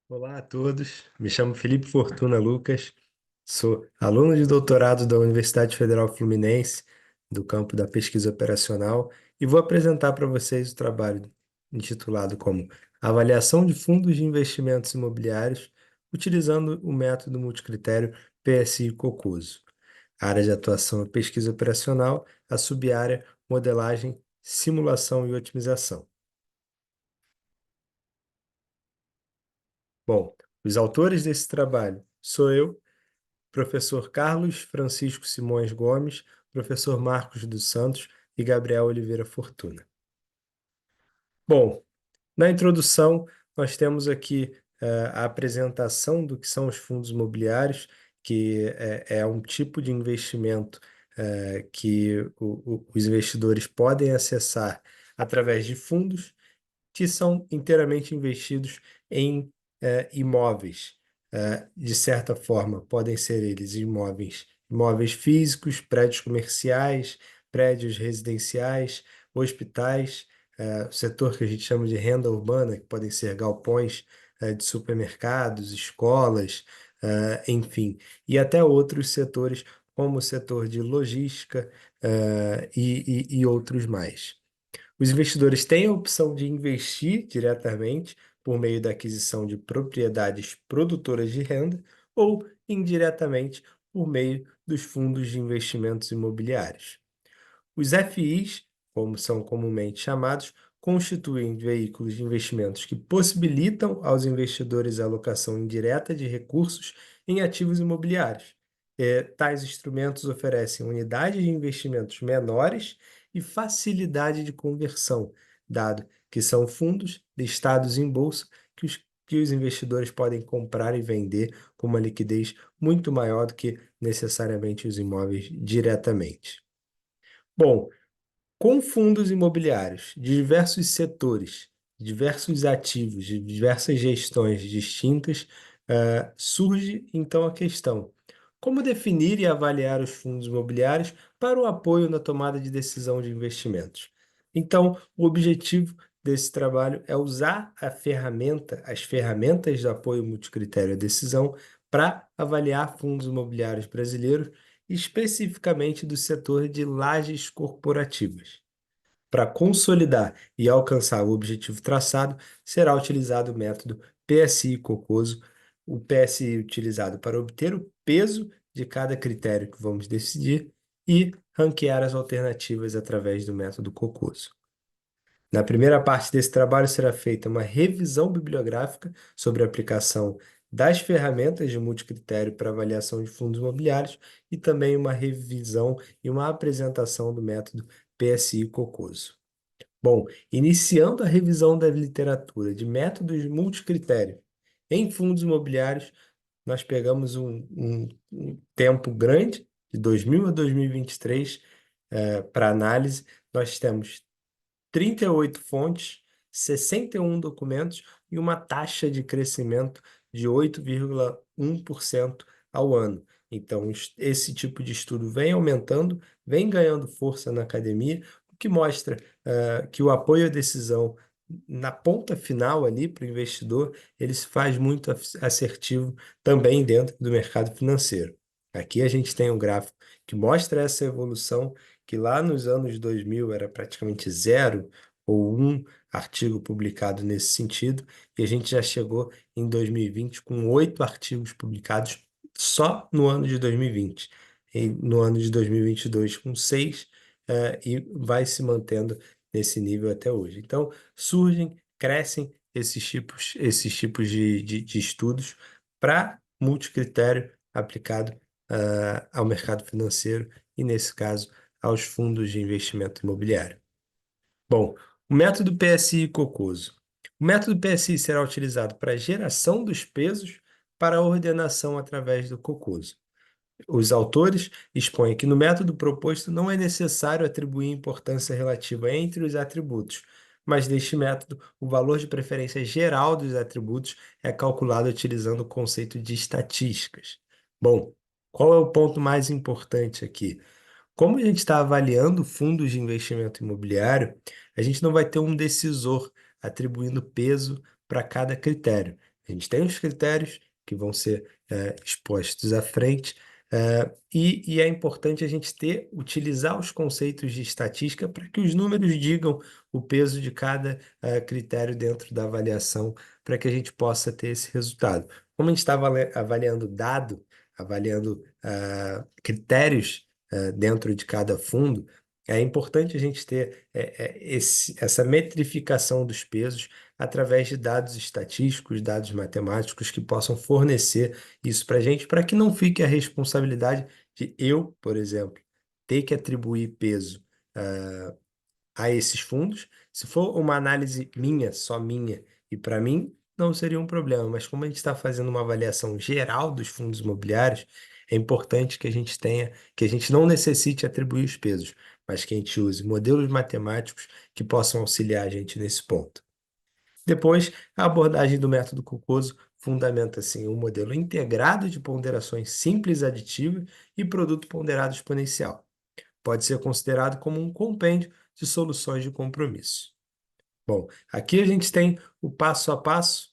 Olá a todos, me chamo Felipe Fortuna Lucas, sou aluno de doutorado da Universidade Federal Fluminense, do campo da pesquisa operacional, e vou apresentar para vocês o trabalho intitulado como Avaliação de Fundos de Investimentos Imobiliários, utilizando o método multicritério PSI Cocoso. A área de atuação é pesquisa operacional, a sub-área modelagem, simulação e otimização. Bom, os autores desse trabalho sou eu, professor Carlos Francisco Simões Gomes, professor Marcos dos Santos e Gabriel Oliveira Fortuna. Bom, na introdução, nós temos aqui a apresentação do que são os fundos imobiliários, que é um tipo de investimento que os investidores podem acessar através de fundos que são inteiramente investidos em imóveis. De certa forma, podem ser eles imóveis físicos, prédios comerciais, prédios residenciais, hospitais, o setor que a gente chama de renda urbana, que podem ser galpões de supermercados, escolas, enfim, e até outros setores, como o setor de logística, e outros mais. Os investidores têm a opção de investir diretamente por meio da aquisição de propriedades produtoras de renda ou indiretamente por meio dos fundos de investimentos imobiliários. Os FIs, como são comumente chamados, constituem veículos de investimentos que possibilitam aos investidores a alocação indireta de recursos em ativos imobiliários. Tais instrumentos oferecem unidades de investimentos menores e facilidade de conversão, dado que são fundos listados em bolsa que os investidores podem comprar e vender com uma liquidez muito maior do que necessariamente os imóveis diretamente. Bom, com fundos imobiliários de diversos setores, diversos ativos, de diversas gestões distintas, surge então a questão: como definir e avaliar os fundos imobiliários para o apoio na tomada de decisão de investimentos? Então, o objetivo desse trabalho é usar as ferramentas de apoio multicritério à decisão para avaliar fundos imobiliários brasileiros, especificamente do setor de lajes corporativas. Para consolidar e alcançar o objetivo traçado, será utilizado o método PSI Cocoso, o PSI utilizado para obter o peso de cada critério que vamos decidir e ranquear as alternativas através do método Cocoso. Na primeira parte desse trabalho será feita uma revisão bibliográfica sobre a aplicação das ferramentas de multicritério para avaliação de fundos imobiliários e também uma revisão e uma apresentação do método PSI Cocoso. Bom, iniciando a revisão da literatura de métodos multicritério em fundos imobiliários, nós pegamos um tempo grande, de 2000 a 2023, para análise. Nós temos 38 fontes, 61 documentos e uma taxa de crescimento de 8,1% ao ano. Então, esse tipo de estudo vem aumentando, vem ganhando força na academia, o que mostra que o apoio à decisão na ponta final ali para o investidor, ele se faz muito assertivo também dentro do mercado financeiro. Aqui a gente tem um gráfico que mostra essa evolução, que lá nos anos 2000 era praticamente zero ou um artigo publicado nesse sentido, e a gente já chegou em 2020 com 8 artigos publicados só no ano de 2020. E no ano de 2022 com 6, e vai se mantendo nesse nível até hoje. Então, crescem esses tipos de estudos para multicritério aplicado ao mercado financeiro e, nesse caso, aos fundos de investimento imobiliário. Bom, o método PSI Cocoso. O método PSI será utilizado para a geração dos pesos para a ordenação através do Cocoso. Os autores expõem que no método proposto não é necessário atribuir importância relativa entre os atributos, mas neste método o valor de preferência geral dos atributos é calculado utilizando o conceito de estatísticas. Bom, qual é o ponto mais importante aqui? Como a gente está avaliando fundos de investimento imobiliário, a gente não vai ter um decisor atribuindo peso para cada critério. A gente tem os critérios que vão ser expostos à frente, e é importante a gente utilizar os conceitos de estatística para que os números digam o peso de cada critério dentro da avaliação, para que a gente possa ter esse resultado. Como a gente está avaliando dado, avaliando critérios dentro de cada fundo, é importante a gente ter essa metrificação dos pesos através de dados estatísticos, dados matemáticos que possam fornecer isso para a gente, para que não fique a responsabilidade de eu, por exemplo, ter que atribuir peso a esses fundos. Se for uma análise minha, só minha, e para mim, não seria um problema, mas como a gente está fazendo uma avaliação geral dos fundos imobiliários, é importante que a gente tenha, que a gente não necessite atribuir os pesos, mas que a gente use modelos matemáticos que possam auxiliar a gente nesse ponto. Depois, a abordagem do método Cocoso fundamenta assim um modelo integrado de ponderações simples aditivas e produto ponderado exponencial. Pode ser considerado como um compêndio de soluções de compromisso. Bom, aqui a gente tem o passo a passo.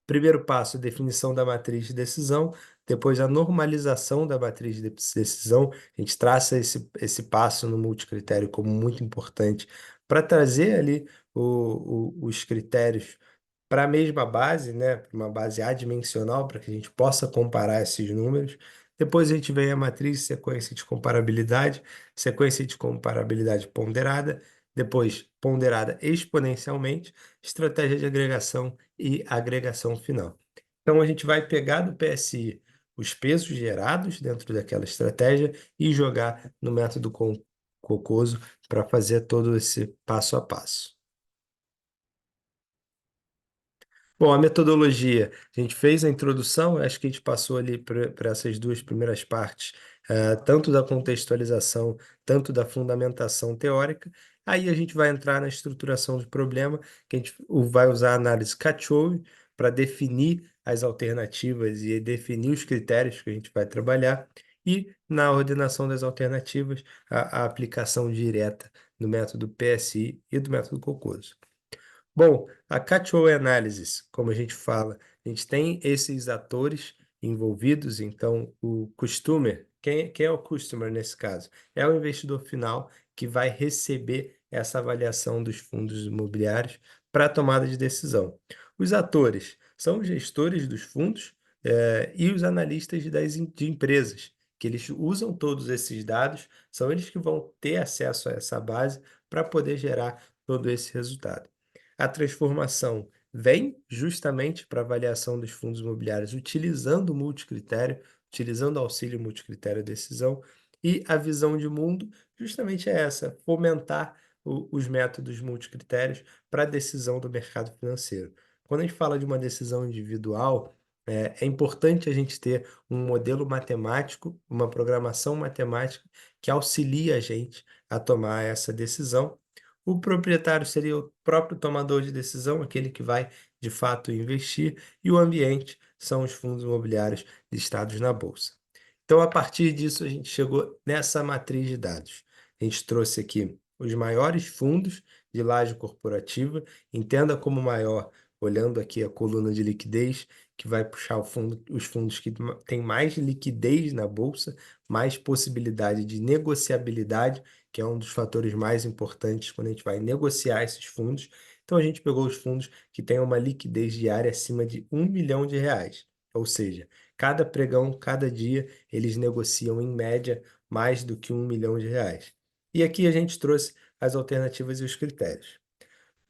Primeiro passo, definição da matriz de decisão, depois a normalização da matriz de decisão. A gente traça esse passo no multicritério como muito importante para trazer ali os critérios para a mesma base, né, uma base adimensional, para que a gente possa comparar esses números. Depois a gente vem a matriz, sequência de comparabilidade ponderada, depois ponderada exponencialmente, estratégia de agregação e agregação final. Então a gente vai pegar do PSI os pesos gerados dentro daquela estratégia e jogar no método Cocoso para fazer todo esse passo a passo. Bom, a metodologia, a gente fez a introdução, acho que a gente passou ali para essas duas primeiras partes, tanto da contextualização, tanto da fundamentação teórica. Aí a gente vai entrar na estruturação do problema, que a gente vai usar a análise Cachou para definir as alternativas e definir os critérios que a gente vai trabalhar. E na ordenação das alternativas, a aplicação direta do método PSI e do método Cocoso. Bom, a catch-all analysis, como a gente fala, a gente tem esses atores envolvidos, então o customer, quem é o customer nesse caso? É o investidor final que vai receber essa avaliação dos fundos imobiliários para a tomada de decisão. Os atores são os gestores dos fundos, e os analistas de empresas, que eles usam todos esses dados, são eles que vão ter acesso a essa base para poder gerar todo esse resultado. A transformação vem justamente para avaliação dos fundos imobiliários, utilizando o multicritério, utilizando o auxílio multicritério decisão, e a visão de mundo justamente é essa, fomentar os métodos multicritérios para a decisão do mercado financeiro. Quando a gente fala de uma decisão individual, é importante a gente ter um modelo matemático, uma programação matemática que auxilie a gente a tomar essa decisão. O proprietário seria o próprio tomador de decisão, aquele que vai de fato investir, e o ambiente são os fundos imobiliários listados na bolsa. Então, a partir disso, a gente chegou nessa matriz de dados. A gente trouxe aqui os maiores fundos de laje corporativa, entenda como maior, olhando aqui a coluna de liquidez, que vai puxar os fundos que têm mais liquidez na bolsa, mais possibilidade de negociabilidade, que é um dos fatores mais importantes quando a gente vai negociar esses fundos. Então, a gente pegou os fundos que têm uma liquidez diária acima de R$ 1 milhão, ou seja, cada pregão, cada dia, eles negociam em média mais do que R$ 1 milhão. E aqui a gente trouxe as alternativas e os critérios.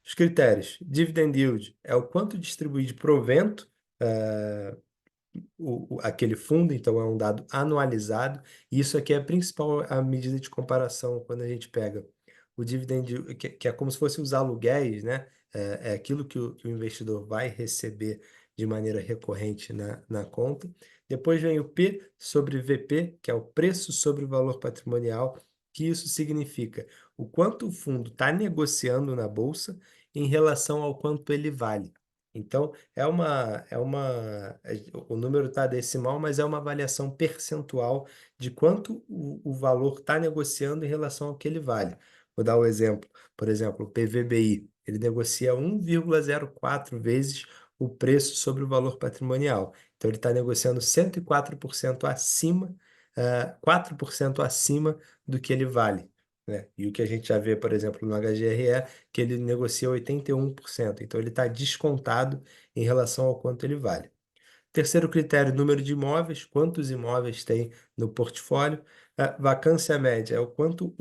Os critérios, dividend yield é o quanto distribuir de provento aquele fundo, então é um dado anualizado, e isso aqui é a principal a medida de comparação quando a gente pega o dividend, que é como se fosse os aluguéis, né? É aquilo que o investidor vai receber de maneira recorrente na conta. Depois vem o P sobre VP, que é o preço sobre o valor patrimonial, que isso significa o quanto o fundo está negociando na bolsa em relação ao quanto ele vale. Então, o número está decimal, mas é uma avaliação percentual de quanto o valor está negociando em relação ao que ele vale. Vou dar um exemplo, por exemplo, o PVBI, ele negocia 1,04 vezes o preço sobre o valor patrimonial. Então, ele está negociando 104% acima, 4% acima do que ele vale, né? E o que a gente já vê, por exemplo, no HGRE, que ele negocia 81%. Então, ele está descontado em relação ao quanto ele vale. Terceiro critério, número de imóveis, quantos imóveis tem no portfólio. A vacância média é o quanto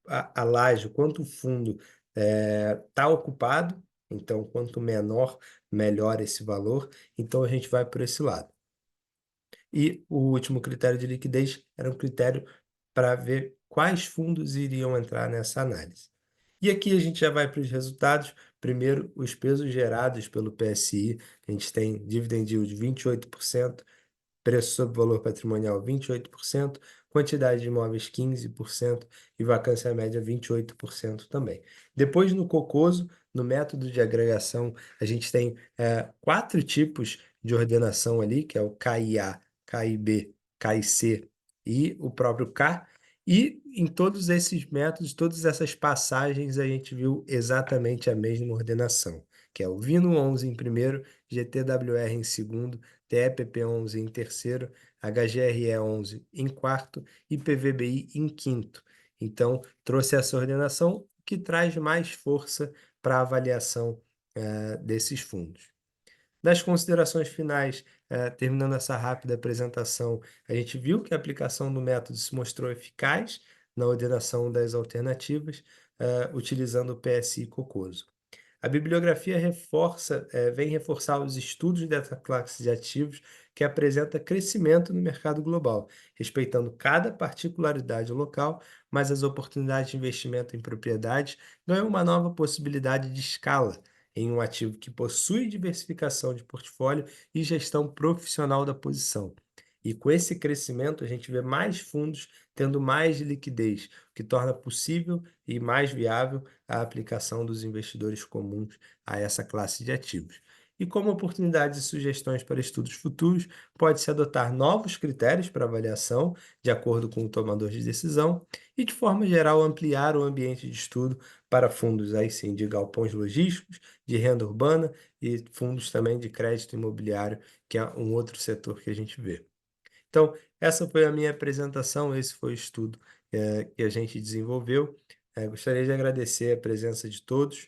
a laje, o quanto o fundo está ocupado. Então, quanto menor, melhor esse valor. Então, a gente vai por esse lado. E o último critério de liquidez era um critério para ver quais fundos iriam entrar nessa análise. E aqui a gente já vai para os resultados. Primeiro, os pesos gerados pelo PSI. A gente tem dividend yield de 28%, preço sobre valor patrimonial 28%, quantidade de imóveis 15% e vacância média 28% também. Depois, no Cocoso, no método de agregação, a gente tem 4 tipos de ordenação ali, que é o KIA, KIB, KIC e o próprio K. E em todos esses métodos, todas essas passagens, a gente viu exatamente a mesma ordenação, que é o Vino 11 em primeiro, GTWR em segundo, TEPP11 em terceiro, HGRE11 em quarto e PVBI em quinto. Então, trouxe essa ordenação que traz mais força para a avaliação desses fundos. Das considerações finais, terminando essa rápida apresentação, a gente viu que a aplicação do método se mostrou eficaz na ordenação das alternativas, utilizando o PSI Cocoso. A bibliografia vem reforçar os estudos dessa classe de ativos que apresenta crescimento no mercado global, respeitando cada particularidade local, mas as oportunidades de investimento em propriedades ganham uma nova possibilidade de escala em um ativo que possui diversificação de portfólio e gestão profissional da posição. E com esse crescimento, a gente vê mais fundos tendo mais liquidez, o que torna possível e mais viável a aplicação dos investidores comuns a essa classe de ativos. E como oportunidades e sugestões para estudos futuros, pode-se adotar novos critérios para avaliação, de acordo com o tomador de decisão, e, de forma geral, ampliar o ambiente de estudo para fundos aí sim de galpões logísticos, de renda urbana e fundos também de crédito imobiliário, que é um outro setor que a gente vê. Então, essa foi a minha apresentação, esse foi o estudo que a gente desenvolveu. Gostaria de agradecer a presença de todos.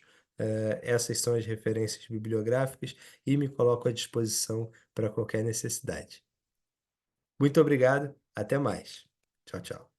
Essas são as referências bibliográficas e me coloco à disposição para qualquer necessidade. Muito obrigado, até mais. Tchau, tchau.